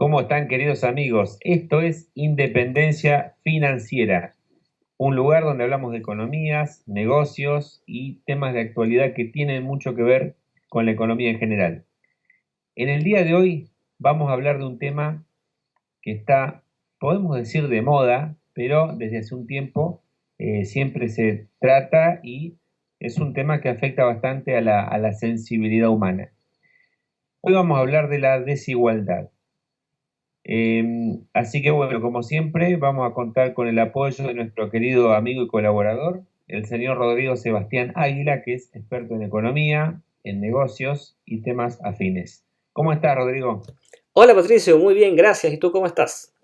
¿Cómo están, queridos amigos? Esto es Independencia Financiera, un lugar donde hablamos de economías, negocios y temas de actualidad que tienen mucho que ver con la economía en general. En el día de hoy vamos a hablar de un tema que está, podemos decir, de moda, pero desde hace un tiempo siempre se trata y es un tema que afecta bastante a la sensibilidad humana. Hoy vamos a hablar de la desigualdad. Así que bueno, como siempre, vamos a contar con el apoyo de nuestro querido amigo y colaborador, el señor Rodrigo Sebastián Águila, que es experto en economía, en negocios y temas afines. ¿Cómo estás, Rodrigo? Hola Patricio, muy bien, gracias. ¿Y tú cómo estás?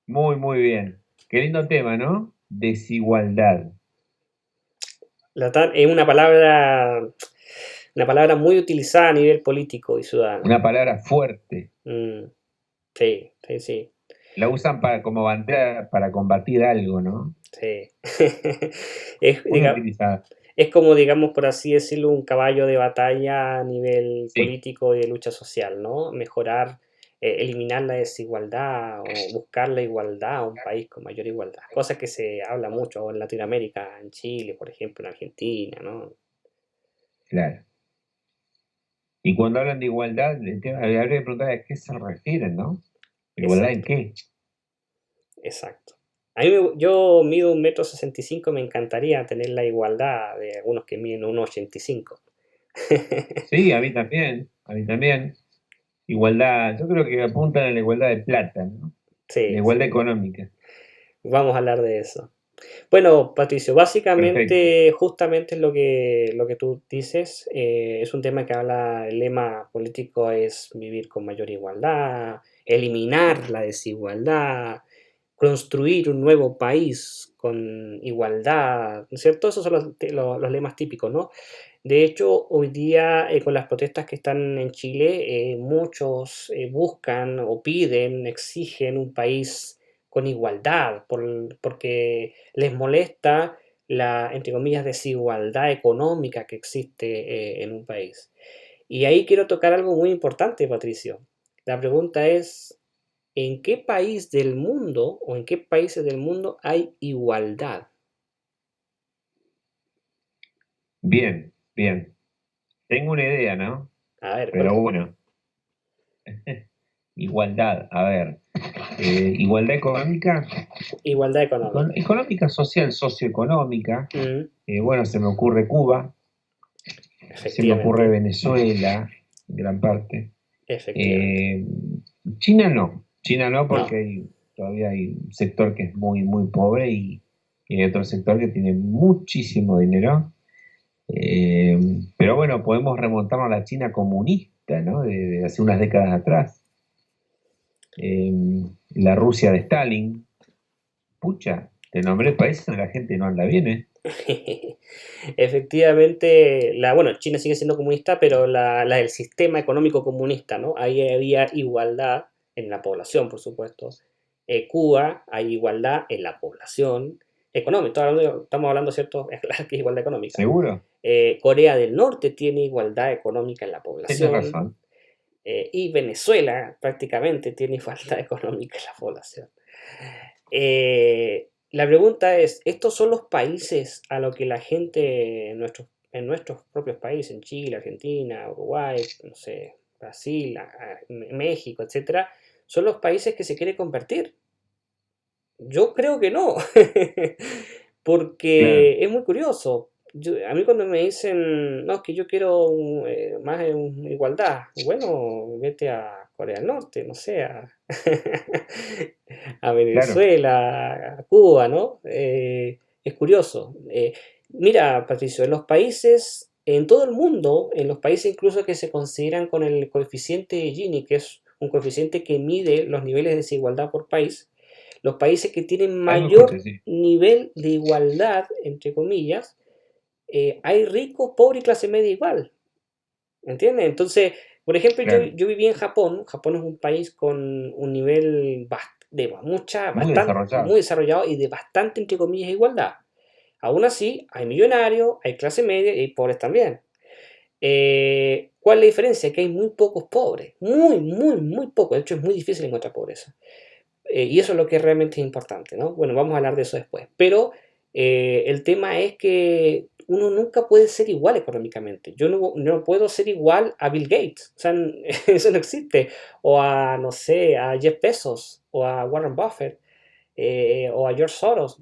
Muy, muy bien. Qué lindo tema, ¿no? Desigualdad. Es una palabra muy utilizada a nivel político y ciudadano. Una palabra fuerte. Mm, sí, sí, sí, La usan como bandera para combatir algo, ¿no? sí. Es, Muy diga- utilizada. es como, digamos, por así decirlo, un caballo de batalla a nivel Sí, político y de lucha social, ¿no? Mejorar, eliminar la desigualdad o buscar la igualdad, un país con mayor igualdad. Cosa que se habla mucho en Latinoamérica, en Chile, por ejemplo, en Argentina, ¿no? claro. Y cuando hablan de igualdad, habría que preguntar a qué se refieren, ¿no? ¿Igualdad en Exacto. qué? Exacto. Yo mido 1,65 m, me encantaría tener la igualdad de algunos que miden 1,85 m. Sí, a mí también, a mí también. Igualdad, yo creo que apuntan a la igualdad de plata, ¿no? La Sí, igualdad sí, económica. vamos a hablar de eso. Bueno, Patricio, Perfecto. básicamente, justamente lo que tú dices, es un tema que habla, el lema político es vivir con mayor igualdad, eliminar la desigualdad, construir un nuevo país con igualdad, ¿no es cierto? Esos son los lemas típicos, ¿no? De hecho, hoy día, con las protestas que están en Chile, muchos buscan o piden, exigen un país con igualdad, porque les molesta la, entre comillas, desigualdad económica que existe en un país. Y ahí quiero tocar algo muy importante, Patricio. La pregunta es, ¿en qué país del mundo o en qué países del mundo hay igualdad? Bien, bien. Tengo una idea, ¿no? A ver, Pero cuéntame. bueno, igualdad, a ver. Igualdad económica, Igualdad económica. económica, social, socioeconómica. Mm, Bueno, se me ocurre Cuba, se me ocurre efectivamente, Venezuela, en gran parte. efectivamente. Eh, China no porque No, todavía hay un sector que es muy, muy pobre y hay otro sector que tiene muchísimo dinero. Eh, pero bueno, podemos remontarnos a la China comunista, ¿no? De hace unas décadas atrás. Eh, la Rusia de Stalin. Pucha, te nombré países donde la gente no anda bien, ¿eh? efectivamente, bueno, China sigue siendo comunista, pero el sistema económico comunista, ¿no? Ahí había igualdad en la población, por supuesto. Cuba, hay igualdad en la población económica. Estamos hablando, ¿cierto? Es claro que es igualdad económica. ¿Seguro? Corea del Norte tiene igualdad económica en la Tienes población. razón. Y Venezuela prácticamente tiene igualdad económica en la población. La pregunta es, ¿estos son los países a los que la gente en nuestros propios países, en Chile, Argentina, Uruguay, no sé, Brasil, México, etcétera, son los países que se quiere convertir? Yo creo que no, Claro, porque es muy curioso. A mí cuando me dicen, no, es que yo quiero más igualdad, bueno, vete a Corea del Norte, no sé, a claro. Venezuela, a Cuba, ¿no? Es curioso. Mira, Patricio, en todo el mundo, en los países incluso que se consideran con el coeficiente de Gini, que es un coeficiente que mide los niveles de desigualdad por país, los países que tienen Algo escuché, mayor sí. nivel de igualdad, entre comillas, hay ricos, pobres y clase media igual. ¿Entiendes? Entonces, por ejemplo, yo, Claro. yo viví en Japón. Japón es un país con un nivel Muy bastante, desarrollado. muy desarrollado y de bastante, entre comillas, igualdad. Aún así, hay millonarios, hay clase media y hay pobres también. ¿Cuál es la diferencia? Que hay muy pocos pobres, muy, muy, muy pocos. De hecho, es muy difícil encontrar pobreza. Y eso es lo que realmente es importante, ¿no? Bueno, vamos a hablar de eso después. Pero el tema es que uno nunca puede ser igual económicamente. Yo no puedo ser igual a Bill Gates. O sea, eso no existe. O a, no sé, a Jeff Bezos, o a Warren Buffett, o a George Soros.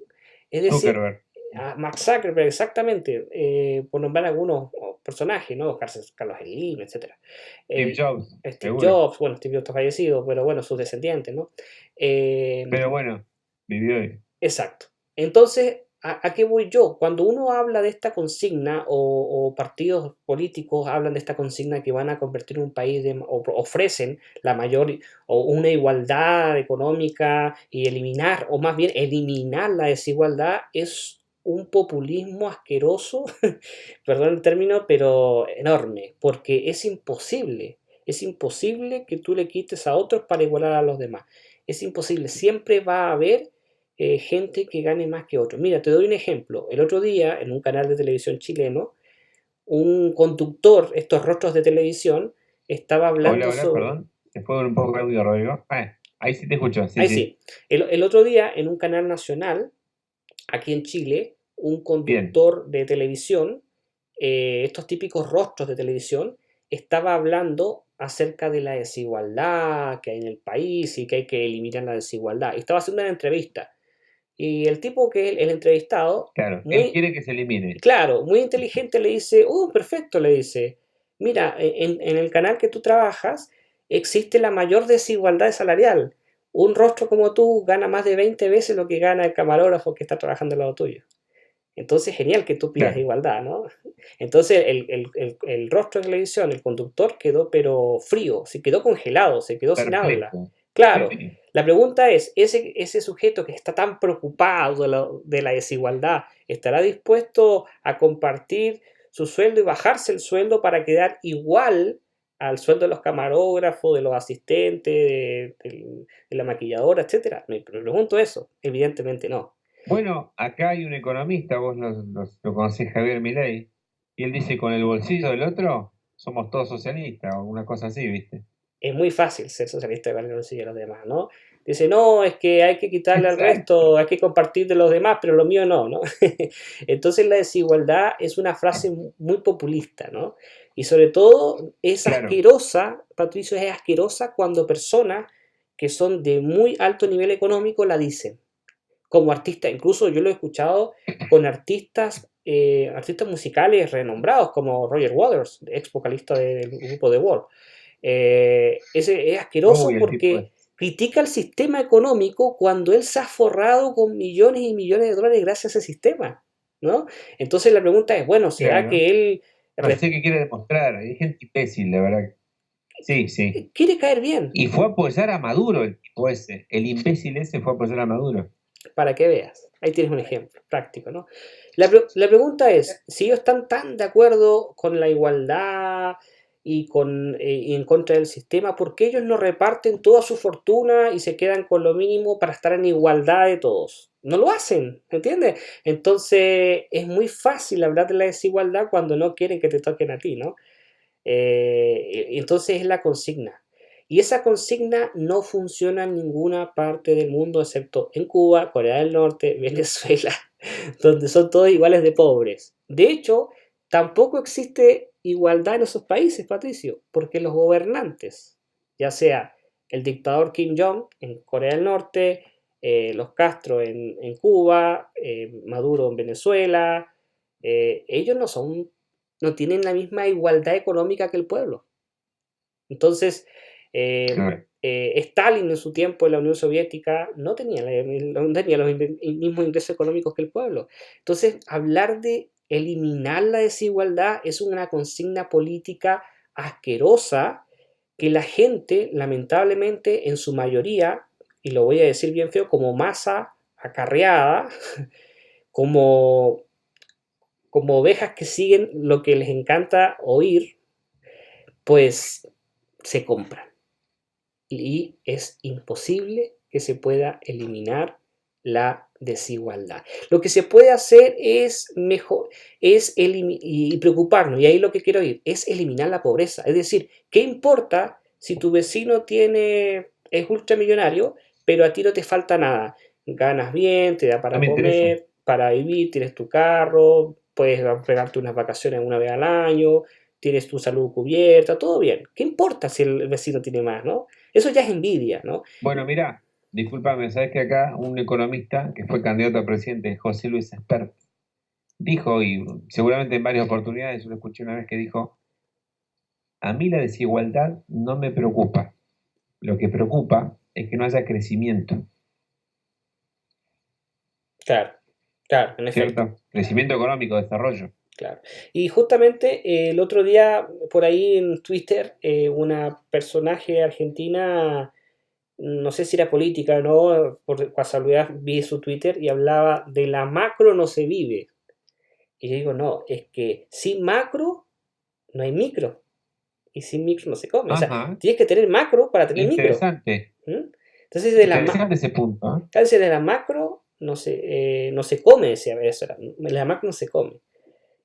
Es decir, Zuckerberg, a Mark Zuckerberg, exactamente, por nombrar algunos personajes, ¿no? Carlos Slim, etcétera. Steve Jobs, Steve seguro. Jobs, bueno, Steve Jobs está fallecido, pero bueno, sus descendientes, ¿no? Eh, Pero bueno, vivió hoy. exacto. Entonces, ¿a qué voy yo? Cuando uno habla de esta consigna o partidos políticos hablan de esta consigna que van a convertir un país o ofrecen la mayor o una igualdad económica y eliminar, o más bien eliminar la desigualdad, es un populismo asqueroso, perdón el término, pero enorme, porque es imposible que tú le quites a otros para igualar a los demás. Es imposible, siempre va a haber gente que gane más que otros. Mira, te doy un ejemplo. El otro día, en un canal de televisión chileno, un conductor, estos rostros de televisión, estaba Hola, hablando hola, sobre... perdón. Se fue un poco de audio, Rodrigo. Ahí sí te escucho, sí, Ahí sí. sí, el otro día, en un canal nacional, aquí en Chile, un Bien, conductor de televisión, estos típicos rostros de televisión, estaba hablando acerca de la desigualdad que hay en el país y que hay que eliminar la desigualdad. Estaba haciendo una entrevista. Y el tipo que el entrevistado, claro. Él muy quiere que se elimine. claro, muy inteligente, le dice, perfecto, le dice, mira, en el canal que tú trabajas existe la mayor desigualdad salarial. Un rostro como tú gana más de 20 veces lo que gana el camarógrafo que está trabajando al lado tuyo. Entonces, genial que tú pidas Claro, igualdad, ¿no? Entonces, el rostro de televisión, el conductor, quedó pero frío, se quedó congelado, se quedó sin habla. perplejo. Claro, Sí, la pregunta es, ese sujeto que está tan preocupado de la desigualdad, ¿estará dispuesto a compartir su sueldo y bajarse el sueldo para quedar igual al sueldo de los camarógrafos, de los asistentes, de la maquilladora, etcétera? Me pregunto eso. Evidentemente no. bueno, acá hay un economista, vos lo conocés, Javier Milei, y él dice, con el bolsillo del otro, somos todos socialistas, o una cosa así, ¿viste? Es muy fácil ser socialista con el bolsillo de los demás, ¿no? Dice, no, es que hay que quitarle al Exacto, resto, hay que compartir de los demás, pero lo mío no, ¿no? Entonces la desigualdad es una frase muy populista, ¿no? Y sobre todo es claro, asquerosa, Patricio, es asquerosa cuando personas que son de muy alto nivel económico la dicen. Como artista, incluso yo lo he escuchado con artistas musicales renombrados como Roger Waters, ex vocalista del grupo The Wall. Ese es asqueroso uy, el tipo porque es, critica el sistema económico cuando él se ha forrado con millones y millones de dólares gracias a ese sistema, ¿no? Entonces la pregunta es, bueno, ¿será claro, que él no sé qué quiere demostrar, es gente imbécil, la verdad. Sí, sí. quiere caer bien? Y fue a apoyar a Maduro el tipo ese, el imbécil ese fue a apoyar a Maduro. Para que veas. Ahí tienes un ejemplo práctico, ¿no? La pregunta es, si ellos están tan de acuerdo con la igualdad y en contra del sistema, ¿por qué ellos no reparten toda su fortuna y se quedan con lo mínimo para estar en igualdad de todos? No lo hacen, ¿entiendes? Entonces es muy fácil hablar de la desigualdad cuando no quieren que te toquen a ti, ¿no? Entonces es la consigna. Y esa consigna no funciona en ninguna parte del mundo excepto en Cuba, Corea del Norte, Venezuela, donde son todos iguales de pobres. De hecho, tampoco existe igualdad en esos países, Patricio, porque los gobernantes, ya sea el dictador Kim Jong en Corea del Norte, los Castro en Cuba, Maduro en Venezuela, ellos no tienen la misma igualdad económica que el pueblo. Entonces, eh, Claro. Stalin en su tiempo en la Unión Soviética no tenía los mismos ingresos económicos que el pueblo. Entonces, hablar de eliminar la desigualdad es una consigna política asquerosa que la gente, lamentablemente, en su mayoría, y lo voy a decir bien feo, como masa acarreada, como, como ovejas que siguen lo que les encanta oír, pues se compran. Y es imposible que se pueda eliminar la desigualdad. Lo que se puede hacer es mejor, y preocuparnos, y ahí lo que quiero ir, es eliminar la pobreza. Es decir, ¿qué importa si tu vecino es ultramillonario, pero a ti no te falta nada? Ganas bien, te da No para me interesa. comer, para vivir, tienes tu carro, puedes pegarte unas vacaciones una vez al año, tienes tu salud cubierta, todo bien. ¿Qué importa si el vecino tiene más, no? Eso ya es envidia, ¿no? Bueno, mira, discúlpame, sabes que acá un economista que fue candidato a presidente, José Luis Espert, dijo, y seguramente en varias oportunidades, yo lo escuché una vez que dijo, a mí la desigualdad no me preocupa. Lo que preocupa es que no haya crecimiento, Claro, claro, en efecto. ¿cierto? Crecimiento económico, desarrollo. Claro. Y justamente el otro día, por ahí en Twitter, una personaje argentina, no sé si era política o no, por casualidad vi su Twitter y hablaba de la macro no se vive. Y yo digo, no, es que sin macro no hay micro. Y sin micro no se come. O sea, Ajá, tienes que tener macro para tener micro. interesante, ¿Mm? Entonces, interesante ese punto, ¿eh? de la macro no se come, decía eso, la macro no se come.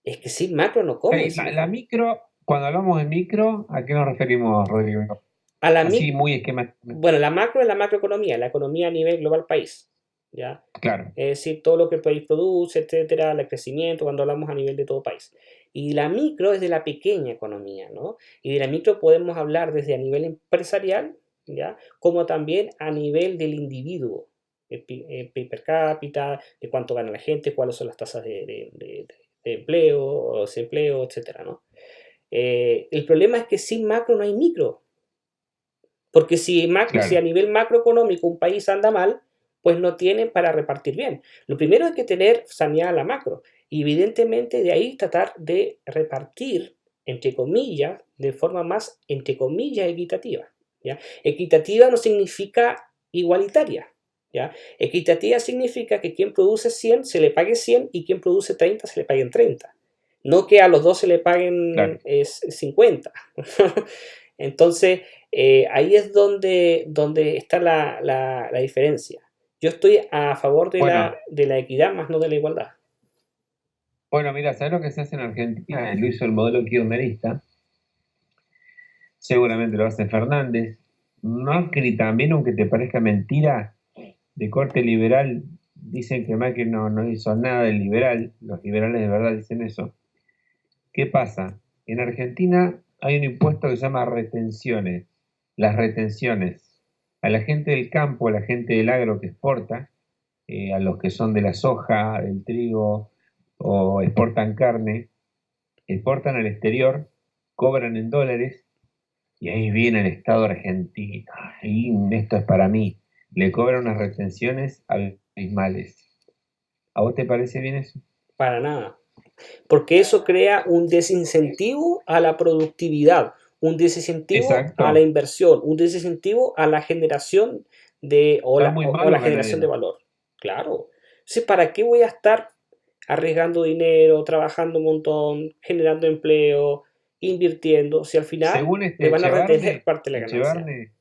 Es que sin macro no Ok, comes, la hijo. micro, cuando hablamos de micro, ¿a qué nos referimos, Rodrigo? A la Así, mic muy esquemáticamente. Bueno, la macro es la macroeconomía, la economía a nivel global país, ¿ya? Claro, Es decir, todo lo que el país produce, etcétera, el crecimiento, cuando hablamos a nivel de todo país. Y la micro es de la pequeña economía, ¿no? Y de la micro podemos hablar desde a nivel empresarial, ¿ya? Como también a nivel del individuo, PIB per cápita, de cuánto gana la gente, cuáles son las tasas de empleo o desempleo, etcétera, ¿no? El problema es que sin macro no hay micro. Porque si a claro. nivel macroeconómico un país anda mal, pues no tiene para repartir bien. Lo primero es que tener saneada la macro. Y evidentemente de ahí tratar de repartir, entre comillas, de forma más, entre comillas, equitativa. ¿Ya? Equitativa no significa igualitaria. ¿Ya? Equitativa significa que quien produce 100 se le pague 100 y quien produce 30 se le paguen 30. No que a los dos se le paguen Claro. 50. Entonces, ahí es donde está la diferencia. Yo estoy a favor de Bueno, la equidad, más no de la igualdad. bueno, mira, ¿sabes lo que se hace en Argentina? Lo hizo el modelo kirchnerista, seguramente lo hace Fernández. Macri también, aunque te parezca mentira, de corte liberal, dicen que Macri no hizo nada de liberal, los liberales de verdad dicen eso. ¿Qué pasa? En Argentina hay un impuesto que se llama retenciones, las retenciones. A la gente del campo, a la gente del agro que exporta, a los que son de la soja, del trigo o exportan carne, exportan al exterior, cobran en dólares y ahí viene el Estado argentino. Y esto es para mí. Le cobran unas retenciones abismales. ¿A vos te parece bien eso? Para nada. Porque eso crea un desincentivo a la productividad, un desincentivo a la Exacto. inversión, un desincentivo a la generación Está muy o mal la los generación de ganaderos. valor. Claro. Entonces, ¿para qué voy a estar arriesgando dinero, trabajando un montón, generando empleo, invirtiendo, si al final Según me este van a retener parte de la ganancia? Echevarne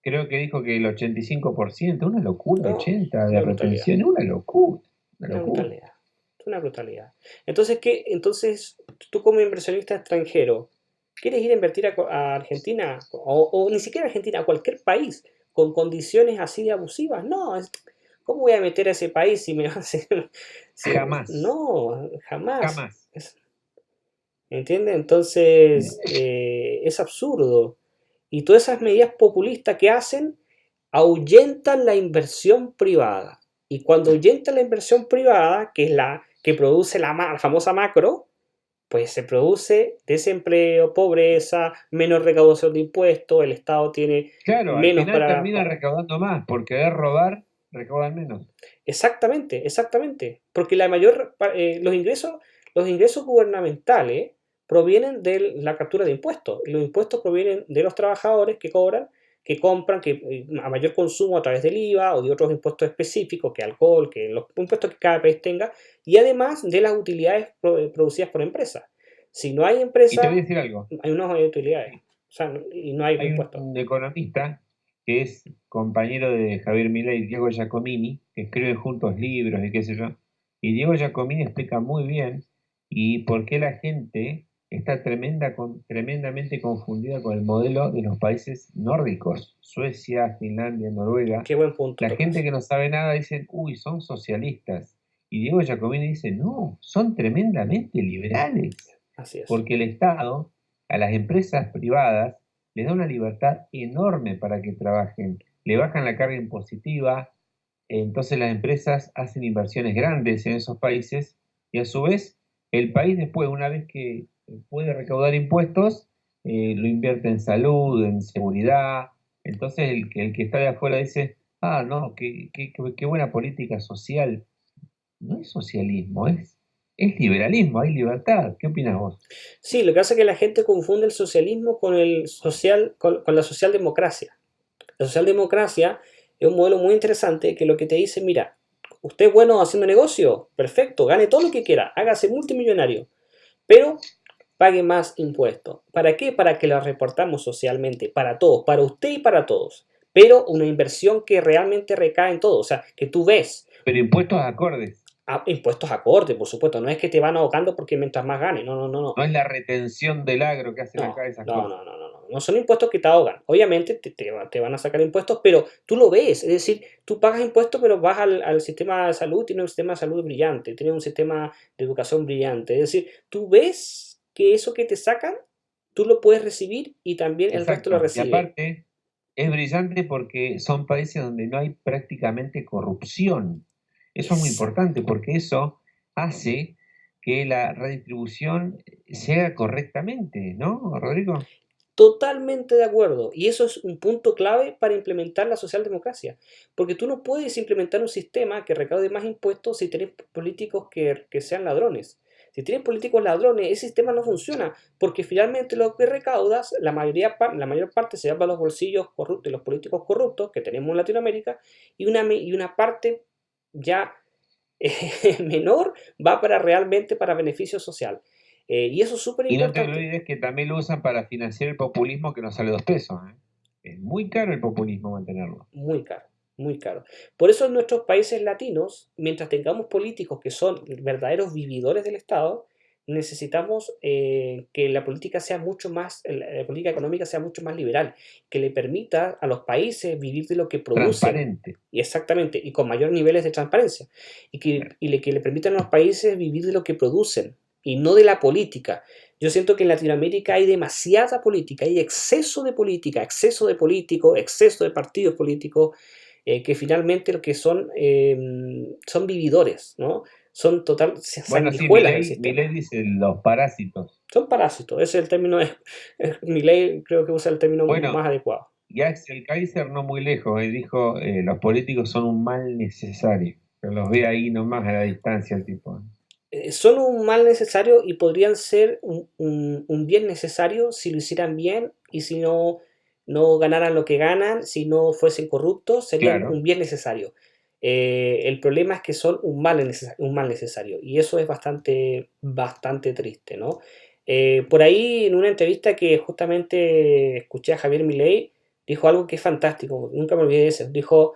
creo que dijo que el 85%, una locura, No, 80 de una brutalidad. retención, una locura, una Una locura. brutalidad. Es una brutalidad. Entonces, Entonces, tú como inversionista extranjero, ¿quieres ir a invertir a Argentina? O ni siquiera a Argentina, a cualquier país, con condiciones así de abusivas. No, ¿cómo voy a meter a ese país si me hace... Jamás, no, jamás. jamás. ¿Entiendes? Entonces, es absurdo. Y todas esas medidas populistas que hacen ahuyentan la inversión privada. Y cuando ahuyenta la inversión privada, que es la que produce la famosa macro, pues se produce desempleo, pobreza, menos recaudación de impuestos, el Estado tiene Claro, al menos final para... terminan recaudando más, por querer robar, recaudan menos. Exactamente, exactamente. Porque los ingresos gubernamentales provienen de la captura de impuestos. Y los impuestos provienen de los trabajadores que cobran, que compran, a mayor consumo a través del IVA o de otros impuestos específicos, que alcohol, que los impuestos que cada país tenga, y además de las utilidades producidas por empresas. Si no hay Y te voy a empresas, decir algo, hay unas utilidades. O sea, y no hay hay impuestos. un economista que es compañero de Javier Milei, Diego Giacomini, que escriben juntos libros y qué sé yo. Y Diego Giacomini explica muy bien y por qué la gente está tremendamente confundida con el modelo de los países nórdicos, Suecia, Finlandia, Noruega. Qué buen punto La gente tocas. que no sabe nada dice, uy, son socialistas. Y Diego Giacomini dice, no, son tremendamente liberales, Así es. porque el Estado a las empresas privadas les da una libertad enorme para que trabajen, le bajan la carga impositiva, entonces las empresas hacen inversiones grandes en esos países y a su vez el país después, una vez que puede recaudar impuestos, lo invierte en salud, en seguridad. Entonces el que está de afuera dice, ah, no, qué buena política social. No es socialismo, es liberalismo, hay libertad. ¿Qué opinas vos? Sí, lo que pasa es que la gente confunde el socialismo con con la socialdemocracia. La socialdemocracia es un modelo muy interesante que lo que te dice, mira, usted es bueno haciendo negocio, perfecto, gane todo lo que quiera, hágase multimillonario, pero pague más impuestos. ¿Para qué? Para que lo reportamos socialmente, para todos, para usted y para todos. Pero una inversión que realmente recae en todo, o sea, que tú ves Pero impuestos acordes, impuestos acordes, por supuesto, no es que te van ahogando porque mientras más gane, no, no, no, no. no es la retención del agro que hacen No, acá esas no, cosas. no, no, no, no. No son impuestos que te ahogan. Obviamente te van a sacar impuestos, pero tú lo ves. Es decir, tú pagas impuestos, pero vas al sistema de salud, tienes un sistema de salud brillante, tienes un sistema de educación brillante. Es decir, tú ves que eso que te sacan, tú lo puedes recibir y también el resto lo Exacto. Y recibe. aparte, es brillante porque son países donde no hay prácticamente corrupción. Eso es muy importante Exacto. porque eso hace que la redistribución se haga correctamente, ¿no, Rodrigo? Totalmente de acuerdo. Y eso es un punto clave para implementar la socialdemocracia. Porque tú no puedes implementar un sistema que recaude más impuestos si tienes políticos que sean ladrones. Si tienes políticos ladrones, ese sistema no funciona, porque finalmente lo que recaudas, la mayor parte se va a los bolsillos corruptos de los políticos corruptos que tenemos en Latinoamérica, y una parte ya menor va para realmente para beneficio social. Y eso es súper Y no te importante. olvides que también lo usan para financiar el populismo que nos sale 2 pesos, ¿eh? Es muy caro el populismo mantenerlo. Muy caro, muy caro. Por eso en nuestros países latinos, mientras tengamos políticos que son verdaderos vividores del Estado, necesitamos que la política sea mucho más, la política económica sea mucho más liberal, que le permita a los países vivir de lo que producen, Transparente. y exactamente, y con mayores niveles de transparencia, que le permitan a los países vivir de lo que producen y no de la política. Yo siento que en Latinoamérica hay demasiada política, hay exceso de política, exceso de políticos, exceso de partidos políticos, que finalmente lo que son vividores, ¿no? Son total Bueno, sí, sanguijuelas del Milei sistema. dice los parásitos. Son parásitos, ese es el término, Milei creo que usa el término Bueno, más adecuado. y Axel Kaiser no muy lejos, dijo, los políticos son un mal necesario. Pero los ve ahí nomás a la distancia el tipo. Son un mal necesario y podrían ser un bien necesario si lo hicieran bien y si no ganaran lo que ganan, si no fuesen corruptos, serían Claro. un bien necesario. El problema es que son un mal necesario y eso es bastante triste, ¿no? Por ahí en una entrevista que justamente escuché a Javier Milei, dijo algo que es fantástico, nunca me olvidé de eso. Dijo,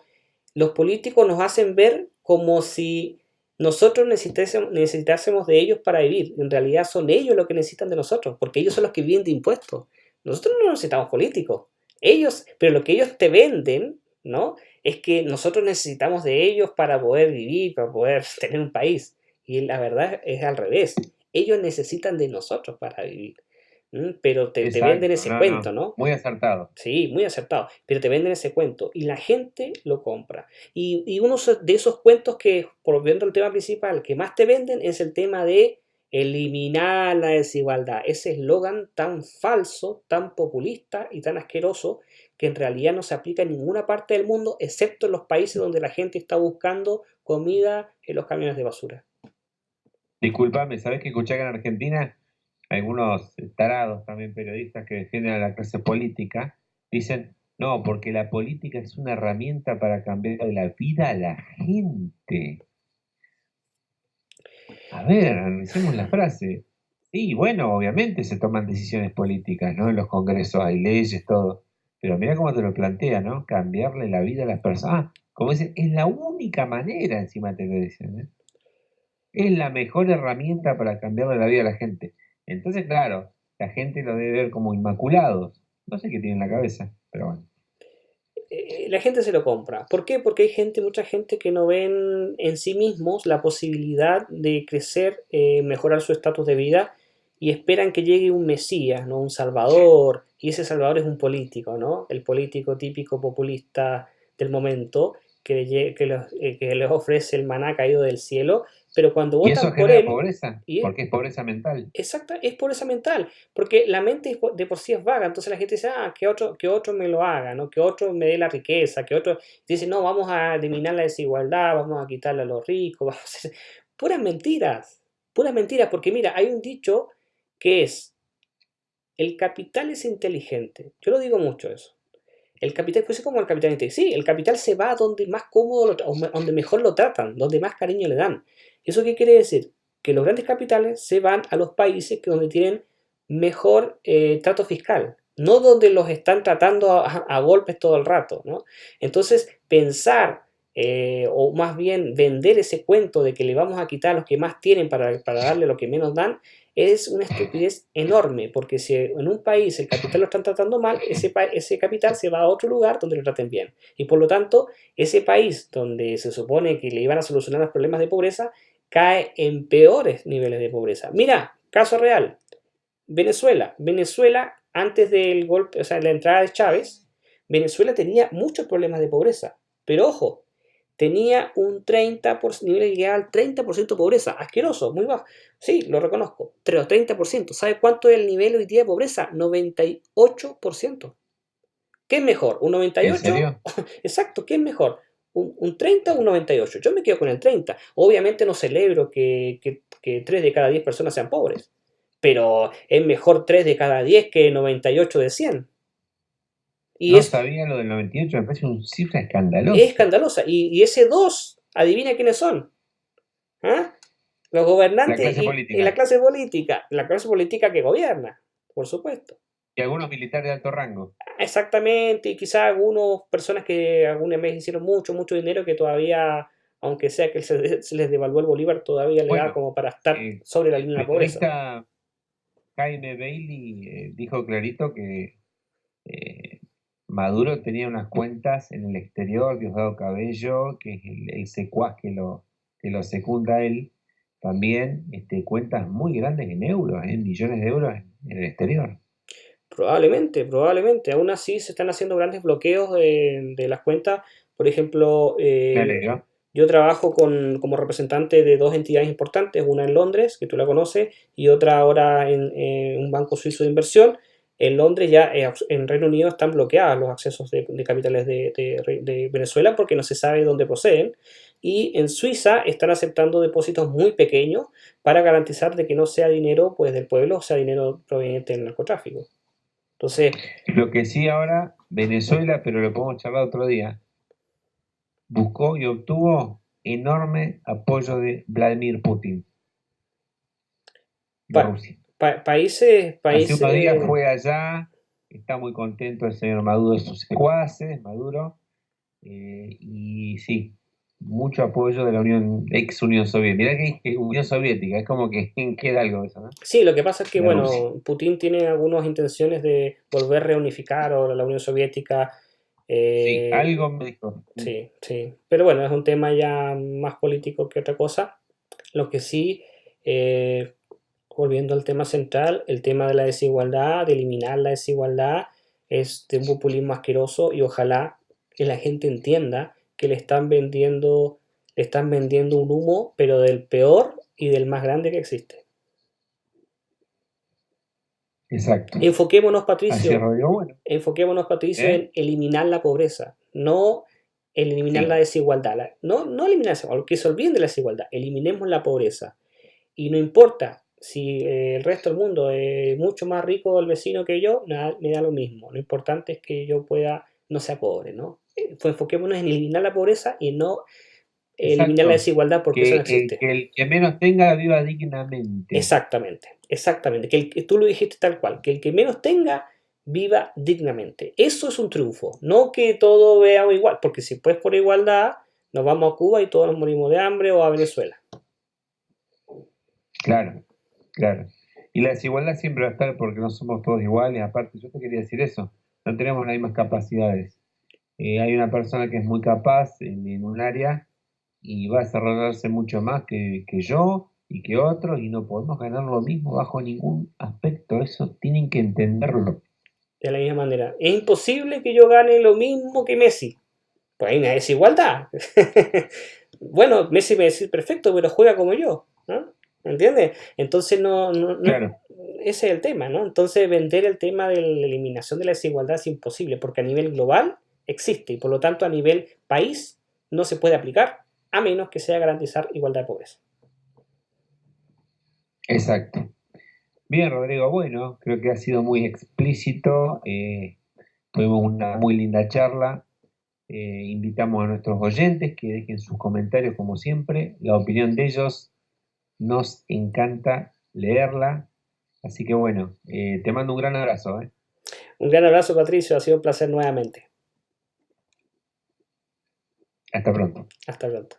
los políticos nos hacen ver como si nosotros necesitásemos de ellos para vivir. En realidad son ellos los que necesitan de nosotros, porque ellos son los que viven de impuestos. Nosotros no necesitamos políticos. Ellos, pero lo que ellos te venden, ¿no? Es que nosotros necesitamos de ellos para poder vivir, para poder tener un país. Y la verdad es al revés. Ellos necesitan de nosotros para vivir. Pero te venden Exacto, ese no, cuento, no. ¿no? Muy acertado. Sí, muy acertado, pero te venden ese cuento y la gente lo compra. Y uno de esos cuentos que, volviendo al tema principal, que más te venden es el tema de eliminar la desigualdad. Ese eslogan tan falso, tan populista y tan asqueroso que en realidad no se aplica en ninguna parte del mundo, excepto en los países donde la gente está buscando comida en los camiones de basura. Disculpame, ¿sabés que escuché que en Argentina algunos tarados también periodistas que defienden a la clase política dicen, no, porque la política es una herramienta para cambiar la vida a la gente? A ver, analicemos la frase. Sí, bueno, obviamente se toman decisiones políticas, ¿no? En los congresos hay leyes, todo. Pero mira cómo te lo plantea, ¿no? Cambiarle la vida a las personas. Ah, como dicen, es la única manera, encima te lo dicen, ¿eh? Es la mejor herramienta para cambiarle la vida a la gente. Entonces, claro, la gente lo debe ver como inmaculados. No sé qué tiene en la cabeza, pero bueno. La gente se lo compra. ¿Por qué? Porque hay gente, mucha gente que no ven en sí mismos la posibilidad de crecer, mejorar su estatus de vida y esperan que llegue un mesías, ¿no? Un salvador, y ese salvador es un político, ¿no? El político típico populista del momento que les ofrece el maná caído del cielo, pero cuando ¿Y eso votan por genera él, pobreza? y Porque es pobreza mental. exacta, es pobreza mental, porque la mente de por sí es vaga, entonces la gente dice, ah, que otro me lo haga, ¿no? Que otro me dé la riqueza, que otro dice, no, vamos a eliminar la desigualdad, vamos a quitarle a los ricos, vamos a hacer... puras mentiras, porque mira, hay un dicho que es, el capital es inteligente, yo lo digo mucho eso, el capital, pues es como el capital inteligente, sí, el capital se va donde más cómodo, donde mejor lo tratan, donde más cariño le dan. ¿Eso qué quiere decir? Que los grandes capitales se van a los países que donde tienen mejor trato fiscal, no donde los están tratando a golpes todo el rato, ¿no? Entonces, pensar o más bien vender ese cuento de que le vamos a quitar a los que más tienen para darle lo que menos dan, es una estupidez enorme, porque si en un país el capital lo están tratando mal, ese capital se va a otro lugar donde lo traten bien. Y por lo tanto, ese país donde se supone que le iban a solucionar los problemas de pobreza, cae en peores niveles de pobreza. Mira, caso real, Venezuela. Venezuela, antes del golpe, o sea, la entrada de Chávez, Venezuela tenía muchos problemas de pobreza. Pero ojo, tenía un 30%, nivel llegaba al 30% de pobreza. Asqueroso, muy bajo. Sí, lo reconozco. Pero 30%. ¿Sabe cuánto es el nivel hoy día de pobreza? 98%. ¿Qué es mejor? ¿Un ¿En 98? serio? Exacto, ¿qué es mejor? ¿Un 30 o un 98? Yo me quedo con el 30. Obviamente no celebro que 3 de cada 10 personas sean pobres, pero es mejor 3 de cada 10 que 98 de 100. Y No es, sabía lo del 98, me parece una cifra es escandalosa. escandalosa. Y ese 2, adivina quiénes son. ¿Ah? Los La gobernantes clase y política. la clase política que gobierna, por supuesto. Y algunos militares de alto rango. Exactamente, y quizás algunas personas que alguna vez hicieron mucho, mucho dinero que todavía, aunque sea que se les devaluó el bolívar, todavía le da Bueno, como para estar el sobre la línea de la pobreza. periodista Jaime Bailey dijo clarito que eh, Maduro tenía unas cuentas en el exterior, Diosdado Cabello, que es el secuaz que lo secunda a él, también cuentas muy grandes en euros, en millones de euros en el exterior. Probablemente, probablemente. Aún así se están haciendo grandes bloqueos de las cuentas. Por ejemplo, Me alegro. yo trabajo como representante de dos entidades importantes, una en Londres, que tú la conoces, y otra ahora en un banco suizo de inversión. En Londres ya, en Reino Unido están bloqueados los accesos de capitales de Venezuela porque no se sabe dónde proceden. Y en Suiza están aceptando depósitos muy pequeños para garantizar de que no sea dinero pues, del pueblo, o sea dinero proveniente del narcotráfico. Entonces, Lo que sí ahora, Venezuela, pero lo podemos charlar otro día, buscó y obtuvo enorme apoyo de Vladimir Putin, de pa- Rusia. Hace unos días países, fue allá, está muy contento el señor Maduro de sus secuaces, Maduro, y sí, mucho apoyo de la ex Unión Soviética. Mirá que es Unión Soviética, es como que queda algo de eso, ¿no? sí, lo que pasa es que, De Rusia. bueno, Putin tiene algunas intenciones de volver a reunificar o la Unión Soviética. Sí, eh, algo me dijo. sí, sí. Pero bueno, es un tema ya más político que otra cosa. Lo que sí, eh, volviendo al tema central, el tema de la desigualdad, de eliminar la desigualdad, es de un populismo asqueroso y ojalá que la gente entienda que le están vendiendo un humo, pero del peor y del más grande que existe. Exacto. Enfoquémonos, Así es, Patricio, Rodrigo. Bueno, enfoquémonos, Patricio, ¿eh? en eliminar la pobreza, no en eliminar la Sí, desigualdad. No eliminar, que se olviden de la desigualdad, eliminemos la pobreza. Y no importa si el resto del mundo es mucho más rico el vecino que yo, nada, me da lo mismo. Lo importante es que yo pueda, no sea pobre, ¿no? Pues enfoquémonos en eliminar la pobreza y no eliminar la exacto. desigualdad porque eso no existe. Que el que menos tenga viva dignamente. Exactamente, exactamente. Tú lo dijiste tal cual, que el que menos tenga viva dignamente. Eso es un triunfo, no que todo veamos igual, porque si pues por igualdad nos vamos a Cuba y todos nos morimos de hambre o a Venezuela. Claro, claro. Y la desigualdad siempre va a estar porque no somos todos iguales. Aparte, yo te quería decir eso, no tenemos las mismas capacidades. Hay una persona que es muy capaz en un área y va a desarrollarse mucho más que yo y que otros y no podemos ganar lo mismo bajo ningún aspecto. Eso tienen que entenderlo. De la misma manera, es imposible que yo gane lo mismo que Messi. Pues hay una desigualdad. Bueno, Messi me dice perfecto, pero juega como yo, ¿no? ¿Entiendes? Entonces Claro, ese es el tema, ¿no? Entonces vender el tema de la eliminación de la desigualdad es imposible, porque a nivel global existe y por lo tanto a nivel país no se puede aplicar a menos que sea garantizar igualdad de pobreza. exacto. Bien, Rodrigo, bueno, creo que ha sido muy explícito. Tuvimos una muy linda charla. Invitamos a nuestros oyentes que dejen sus comentarios como siempre. La opinión de ellos nos encanta leerla. Así que bueno, te mando un gran abrazo, ¿eh? Un gran abrazo, Patricio, ha sido un placer nuevamente. Hasta pronto. Hasta pronto.